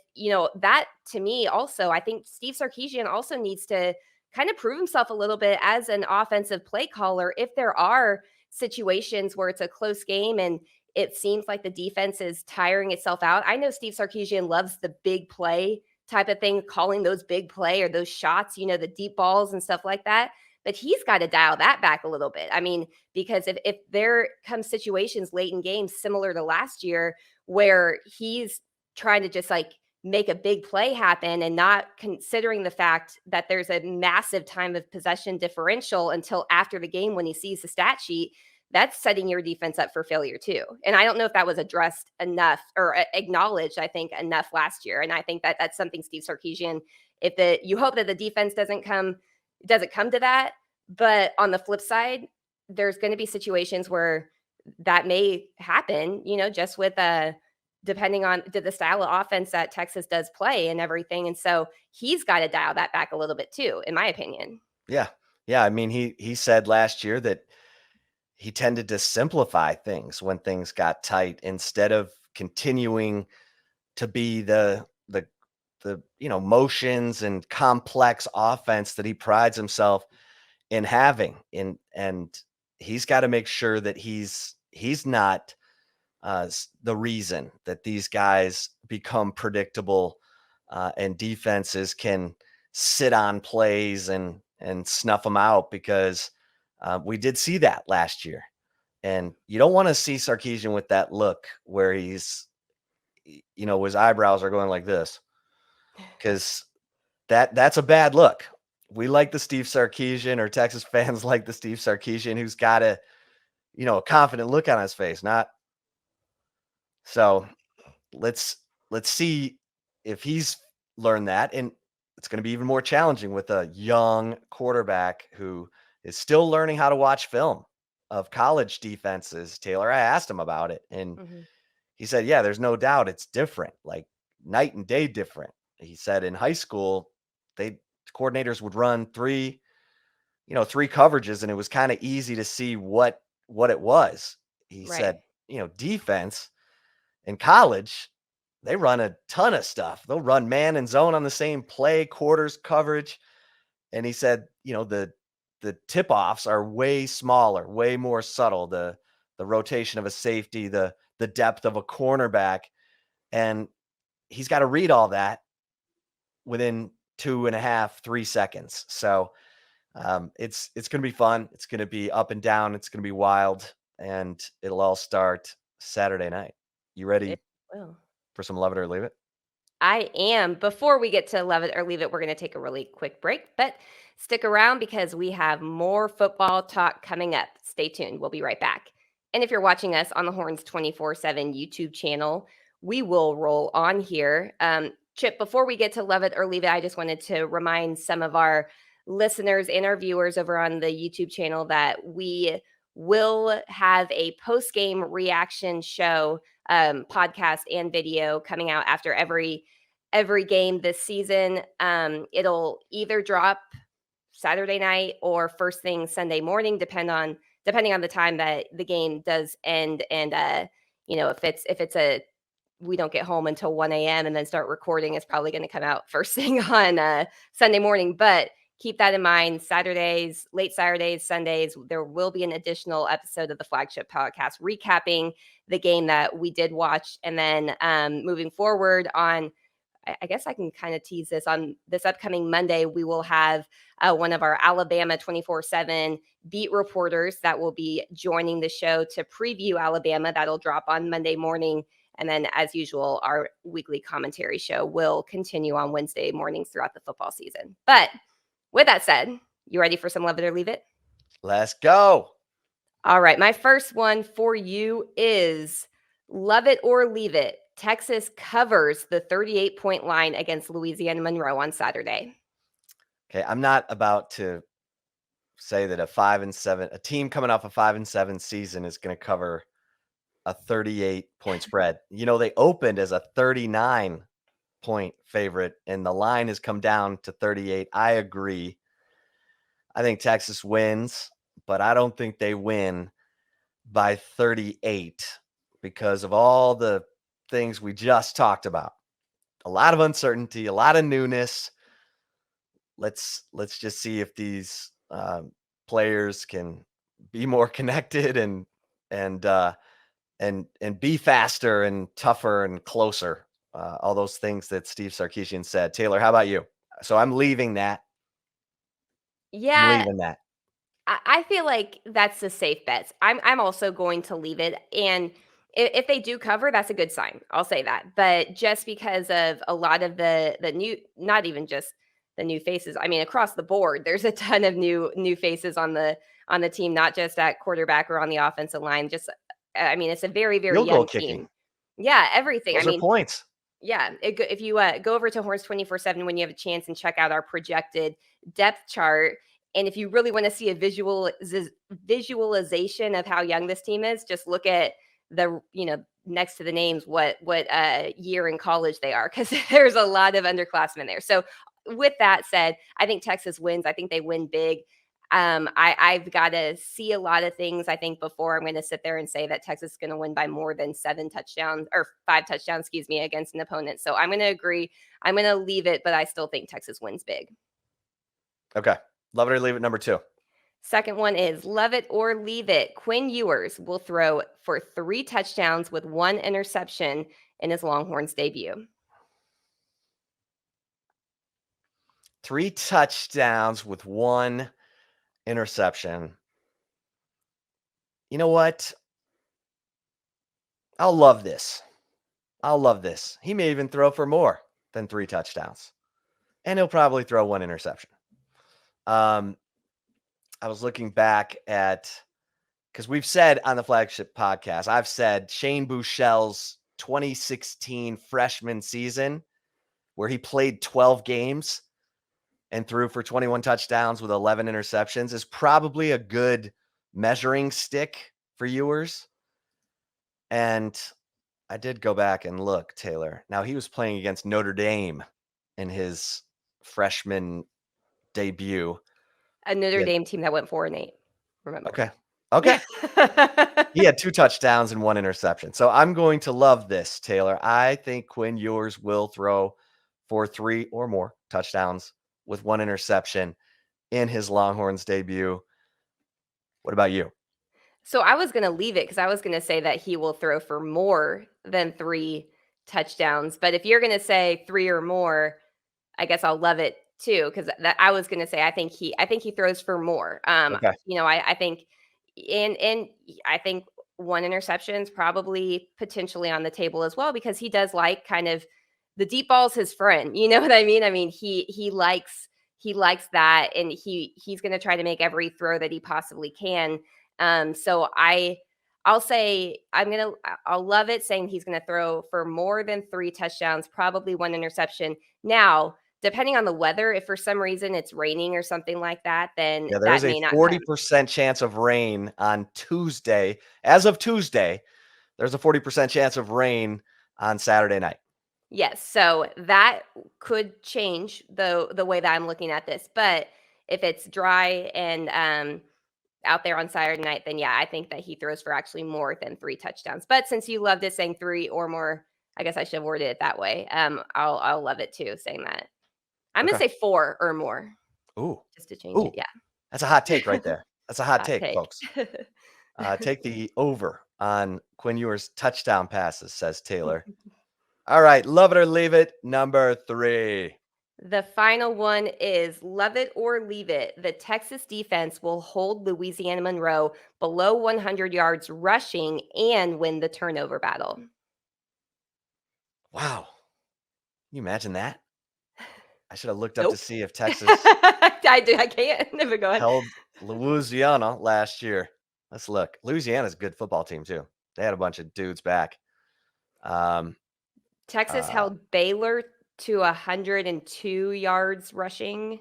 S2: that to me also, I think Steve Sarkisian also needs to kind of prove himself a little bit as an offensive play caller if there are situations where it's a close game and it seems like the defense is tiring itself out. I know Steve Sarkisian loves the big play type of thing, calling those big play or those shots, the deep balls and stuff like that. But he's got to dial that back a little bit. I mean, because if there come situations late in games similar to last year where he's trying to just like make a big play happen and not considering the fact that there's a massive time of possession differential until after the game when he sees the stat sheet, that's setting your defense up for failure too. And I don't know if that was addressed enough or acknowledged, I think, enough last year. And I think that that's something Steve Sarkisian, you hope that the defense doesn't come to that. But on the flip side, there's going to be situations where that may happen, just with depending on the style of offense that Texas does play and everything. And so he's got to dial that back a little bit too, in my opinion.
S1: Yeah. Yeah. I mean, he said last year that he tended to simplify things when things got tight instead of continuing to be the motions and complex offense that he prides himself in having. And he's got to make sure that he's not the reason that these guys become predictable and defenses can sit on plays and snuff them out because we did see that last year. And you don't want to see Sarkisian with that look where his eyebrows are going like this, because that's a bad look. We like the Steve Sarkisian, or Texas fans like the Steve Sarkisian who's got a confident look on his face. Not so. Let's see if he's learned that, and it's going to be even more challenging with a young quarterback who is still learning how to watch film of college defenses. Taylor, I asked him about it, and
S2: Mm-hmm.
S1: he said, yeah, there's no doubt it's different, like night and day different. He said in high school, coordinators would run three coverages, and it was kind of easy to see what it was. He
S2: Right.
S1: said, defense in college, they run a ton of stuff. They'll run man and zone on the same play, quarters, coverage. And he said, the tip-offs are way smaller, way more subtle. The rotation of a safety, the depth of a cornerback. And he's got to read all that within 2.5, 3 seconds. So it's going to be fun. It's going to be up and down. It's going to be wild, and it'll all start Saturday night. You
S2: It
S1: ready
S2: will.
S1: for some love it or leave it?
S2: I am. Before we get to love it or leave it, we're going to take a really quick break, but stick around because we have more football talk coming up. Stay tuned. We'll be right back. And if you're watching us on the Horns 24/7 YouTube channel, we will roll on here. Chip, before we get to love it or leave it, I just wanted to remind some of our listeners and our viewers over on the YouTube channel that we will have a post-game reaction show, podcast and video coming out after every game this season. It'll either drop Saturday night or first thing Sunday morning, depending on the time that the game does end. And if it's a we don't get home until 1 a.m. and then start recording, it's probably going to come out first thing on Sunday morning. But keep that in mind. Late Saturdays, Sundays, there will be an additional episode of the Flagship podcast recapping the game that we did watch. And then moving forward on, I guess I can kind of tease this, on this upcoming Monday, we will have one of our Alabama 24/7 beat reporters that will be joining the show to preview Alabama. That'll drop on Monday morning. And then, as usual, our weekly commentary show will continue on Wednesday mornings throughout the football season. But with that said, you ready for some love it or leave it?
S1: Let's go.
S2: All right. My first one for you is love it or leave it. Texas covers the 38-point line against Louisiana Monroe on Saturday.
S1: Okay, I'm not about to say that a team coming off a 5-7 season is going to cover a 38-point spread. They opened as a 39-point favorite, and the line has come down to 38. I agree. I think Texas wins, but I don't think they win by 38 because of all the things we just talked about. A lot of uncertainty, a lot of newness. Let's just see if these players can be more connected and and be faster and tougher and closer. All those things that Steve Sarkisian said. Taylor, how about you? So I'm leaving that. I'm
S2: Yeah,
S1: leaving that.
S2: I feel like that's the safe bets. I'm also going to leave it, and if they do cover, that's a good sign. I'll say that. But just because of a lot of the new, not even just the new faces. I mean, across the board, there's a ton of new faces on the team, not just at quarterback or on the offensive line. Just, I mean, it's a very
S1: Field goal
S2: young
S1: kicking.
S2: team. Yeah, everything. I
S1: Those are
S2: mean,
S1: points.
S2: yeah, if you go over to Horns 24/7 when you have a chance and check out our projected depth chart, and if you really want to see a visualization of how young this team is, just look at the next to the names what year in college they are, because there's a lot of underclassmen there. So with that said, I think Texas wins. I think they win big. I've got to see a lot of things, I think, before I'm going to sit there and say that Texas is going to win by more than 7 touchdowns or 5 touchdowns, excuse me, against an opponent. So I'm going to agree. I'm going to leave it, but I still think Texas wins big.
S1: Okay. Love it or leave it, number 2.
S2: Second one is love it or leave it. Quinn Ewers will throw for 3 touchdowns with 1 interception in his Longhorns debut.
S1: 3 touchdowns with 1 interception. You know what? I'll love this. I'll love this. He may even throw for more than 3 touchdowns, and he'll probably throw 1 interception. I was looking back at, because we've said on the Flagship podcast, I've said Shane Buechele's 2016 freshman season, where he played 12 games and threw for 21 touchdowns with 11 interceptions, is probably a good measuring stick for Ewers. And I did go back and look, Taylor. Now, he was playing against Notre Dame in his freshman debut.
S2: A Notre
S1: Yeah.
S2: Dame team that went 4-8. Remember.
S1: Okay. Okay. He had 2 touchdowns and 1 interception. So I'm going to love this, Taylor. I think Quinn Ewers will throw for 3 or more touchdowns with 1 interception in his Longhorns debut. What about you?
S2: So I was gonna leave it because I was gonna say that he will throw for more than 3 touchdowns. But if you're gonna say 3 or more, I guess I'll love it too, because that I was gonna say I think he throws for more.
S1: Okay.
S2: I think and I think 1 interception is probably potentially on the table as well, because he does like kind of the deep ball's his friend. You know what I mean? I mean, he likes that, and he's gonna try to make every throw that he possibly can. So I'll say I'll love it saying he's going to throw for more than 3 touchdowns, probably 1 interception. Now, depending on the weather, if for some reason it's raining or something like that, then
S1: Yeah,
S2: that
S1: there's a
S2: may not come.
S1: 40% chance of rain on Tuesday. As of Tuesday, there's a 40% chance of rain on Saturday night.
S2: Yes, so that could change the way that I'm looking at this. But if it's dry and out there on Saturday night, then yeah, I think that he throws for actually more than 3 touchdowns. But since you loved it saying 3 or more, I guess I should have worded it that way. I'll love it too, saying that. I'm gonna
S1: Okay.
S2: say 4 or more,
S1: Ooh.
S2: just to change it.
S1: Ooh. That's a hot take right
S2: Yeah,
S1: there. That's a hot
S2: hot
S1: take,
S2: take.
S1: folks. Take the over on Quinn Ewers' touchdown passes, says Taylor. All right. Love it or leave it. Number 3.
S2: The final one is love it or leave it. The Texas defense will hold Louisiana Monroe below 100 yards rushing and win the turnover battle.
S1: Wow. Can you imagine that? I should have looked up to
S2: Nope.
S1: see if Texas
S2: I can't. Never go ahead.
S1: held Louisiana last year. Let's look. Louisiana's a good football team too. They had a bunch of dudes back. Um,
S2: Texas
S1: uh,
S2: held Baylor to 102 yards rushing.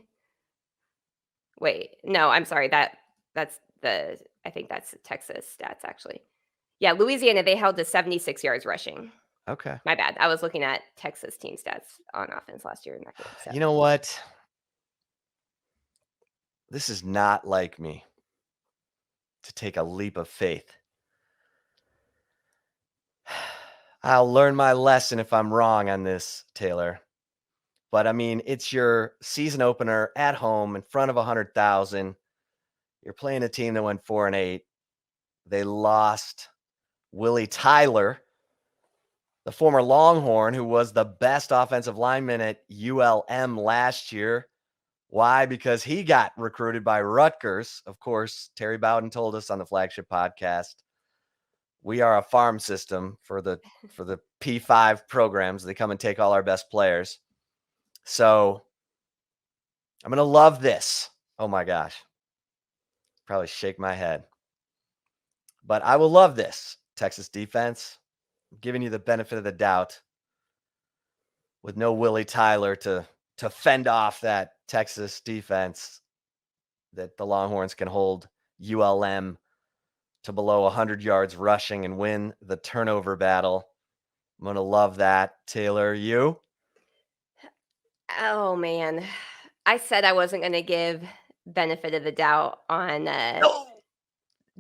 S2: Wait, no, I'm sorry, that's the I think that's the Texas stats, actually. Yeah, Louisiana, they held to 76 yards rushing.
S1: Okay.
S2: My bad. I was looking at Texas team stats on offense last year in that game, so
S1: You know what? This is not like me to take a leap of faith. I'll learn my lesson if I'm wrong on this, Taylor. But I mean, it's your season opener at home in front of 100,000. You're playing a team that went 4-8. They lost Willie Tyler, the former Longhorn, who was the best offensive lineman at ULM last year. Why? Because he got recruited by Rutgers. Of course, Terry Bowden told us on the Flagship podcast, we are a farm system for the P5 programs. They come and take all our best players. So I'm going to love this. Oh my gosh. Probably shake my head. But I will love this. Texas defense, I'm giving you the benefit of the doubt with no Willie Tyler to fend off that Texas defense that the Longhorns can hold ULM to below 100 yards rushing and win the turnover battle. I'm going to love that. Taylor, you?
S2: oh, man. I said I wasn't gonna give benefit of the doubt on,
S1: No.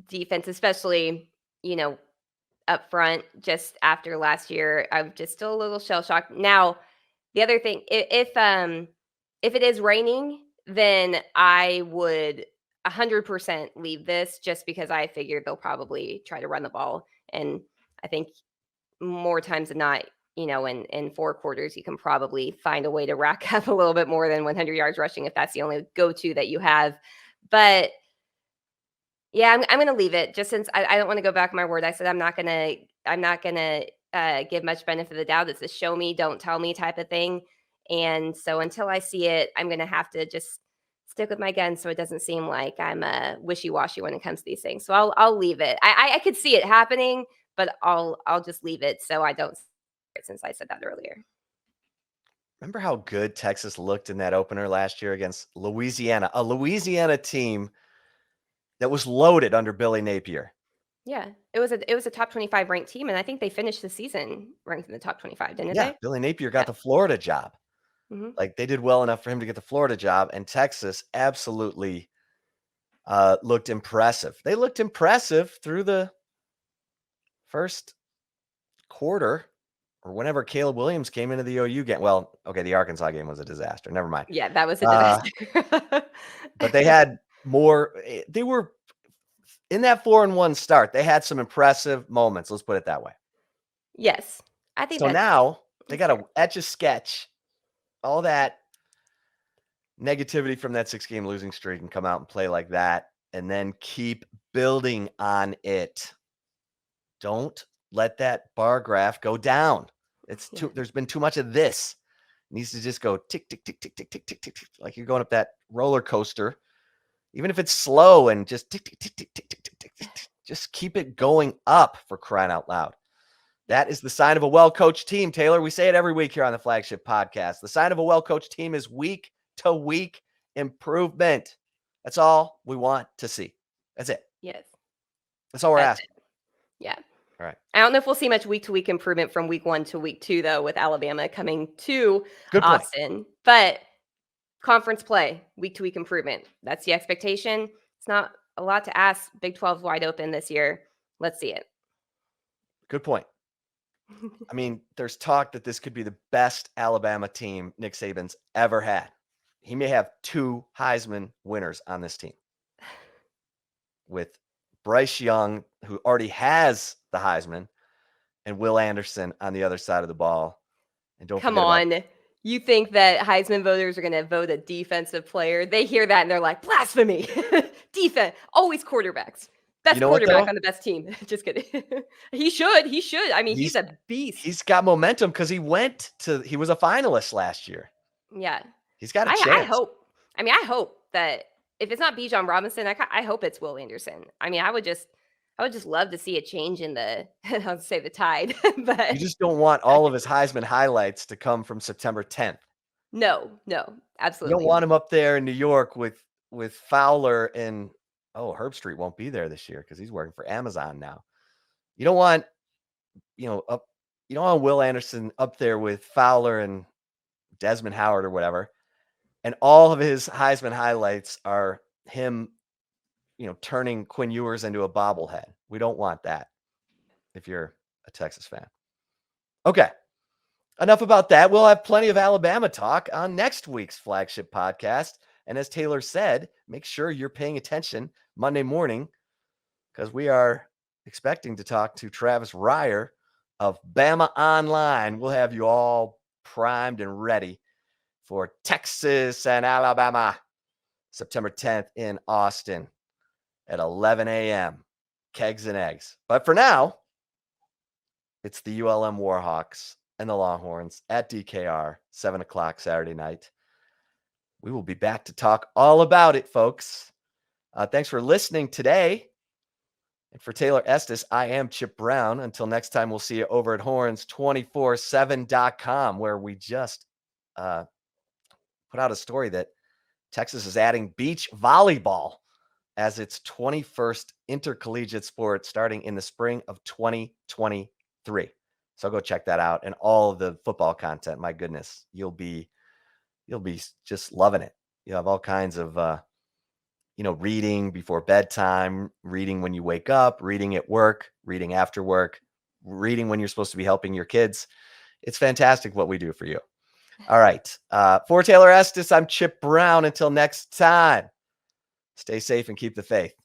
S2: defense, especially, you know, up front just after last year. I'm just still a little shell shocked. Now, the other thing, if it is raining, then I would 100% leave this just because I figure they'll probably try to run the ball. And I think more times than not, in 4 quarters, you can probably find a way to rack up a little bit more than 100 yards rushing if that's the only go-to that you have. But yeah, I'm gonna leave it just since I don't want to go back on my word. I said I'm not gonna give much benefit of the doubt. It's a show me, don't tell me type of thing. And so until I see it, I'm gonna have to just stick with my guns so it doesn't seem like I'm wishy washy when it comes to these things. So I'll leave it. I could see it happening, but I'll just leave it so I don't since I said that earlier.
S1: Remember how good Texas looked in that opener last year against Louisiana, a Louisiana team that was loaded under Billy Napier.
S2: Yeah, it was a top 25 ranked team, and I think they finished the season ranked in the top 25, didn't
S1: Yeah,
S2: they?
S1: Billy Napier got
S2: Yeah.
S1: the Florida job.
S2: Mhm.
S1: Like they did well enough for him to get the Florida job, and Texas absolutely looked impressive. They looked impressive through the first quarter or whenever Caleb Williams came into the OU game. Well, okay, the Arkansas game was a disaster. Never mind.
S2: Yeah, that was a
S1: Uh,
S2: disaster.
S1: but they had more. They were in that 4-1 start. They had some impressive moments. Let's put it that way.
S2: Yes, I think
S1: So
S2: that's
S1: now they
S2: that's
S1: got
S2: fair.
S1: to etch a sketch all that negativity from that 6-game losing streak and come out and play like that and then keep building on it. Don't let that bar graph go down.
S2: Yeah.
S1: There's been too much of this. It needs to just go tick, tick, tick, tick, tick, tick, tick, tick, tick, like you're going up that roller coaster. Even if it's slow and just tick, tick, tick, tick, tick, tick, tick, tick, tick, tick, just keep it going up for crying out loud. That is the sign of a well-coached team, Taylor. We say it every week here on the Flagship podcast. The sign of a well-coached team is week to week improvement. That's all we want to see. That's it.
S2: Yes,
S1: That's all we're
S2: that's
S1: asking.
S2: it. Yeah.
S1: All right.
S2: I don't know if we'll see much week to week improvement from week 1 to week 2 though with Alabama coming to
S1: Good point.
S2: Austin, but conference play, week to week improvement. That's the expectation. It's not a lot to ask. Big 12 wide open this year. Let's see it.
S1: Good point. I mean, there's talk that this could be the best Alabama team Nick Saban's ever had. He may have 2 Heisman winners on this team with Bryce Young, who already has the Heisman, and Will Anderson on the other side of the ball. And don't
S2: Come
S1: forget about
S2: on. You think that Heisman voters are going to vote a defensive player? They hear that and they're like, blasphemy. Defense, always quarterbacks.
S1: you
S2: Best
S1: know what
S2: quarterback
S1: though?
S2: on the best team. Just kidding. He should. He should. I mean, he's
S1: He's
S2: a beast.
S1: he's got momentum because he was a finalist last year.
S2: Yeah.
S1: He's got a
S2: I
S1: chance.
S2: hope. I mean, I hope that if it's not Bijan Robinson, I hope it's Will Anderson. I mean, I would just love to see a change in the I'll say the tide,
S1: You
S2: but
S1: just don't want all of his Heisman highlights to come from September 10th.
S2: no, no,
S1: You don't
S2: absolutely.
S1: want him up there in New York with with Fowler and Herb Street won't be there this year because he's working for Amazon now. You don't want, up you don't want Will Anderson up there with Fowler and Desmond Howard or whatever. And all of his Heisman highlights are him, turning Quinn Ewers into a bobblehead. We don't want that if you're a Texas fan. Okay. Enough about that. We'll have plenty of Alabama talk on next week's Flagship podcast. And as Taylor said, make sure you're paying attention Monday morning because we are expecting to talk to Travis Ryer of Bama Online. We'll have you all primed and ready for Texas and Alabama, September 10th in Austin at 11 a.m. Kegs and eggs. But for now, it's the ULM Warhawks and the Longhorns at DKR, 7 o'clock Saturday night. We will be back to talk all about it, folks. Thanks for listening today. And for Taylor Estes, I am Chip Brown. Until next time, we'll see you over at horns247.com, where we just put out a story that Texas is adding beach volleyball as its 21st intercollegiate sport starting in the spring of 2023. So go check that out and all of the football content. My goodness, you'll be just loving it. You have all kinds of reading before bedtime, reading when you wake up, reading at work, reading after work, reading when you're supposed to be helping your kids. It's fantastic what we do for you. All right. For Taylor Estes, I'm Chip Brown. Until next time, stay safe and keep the faith.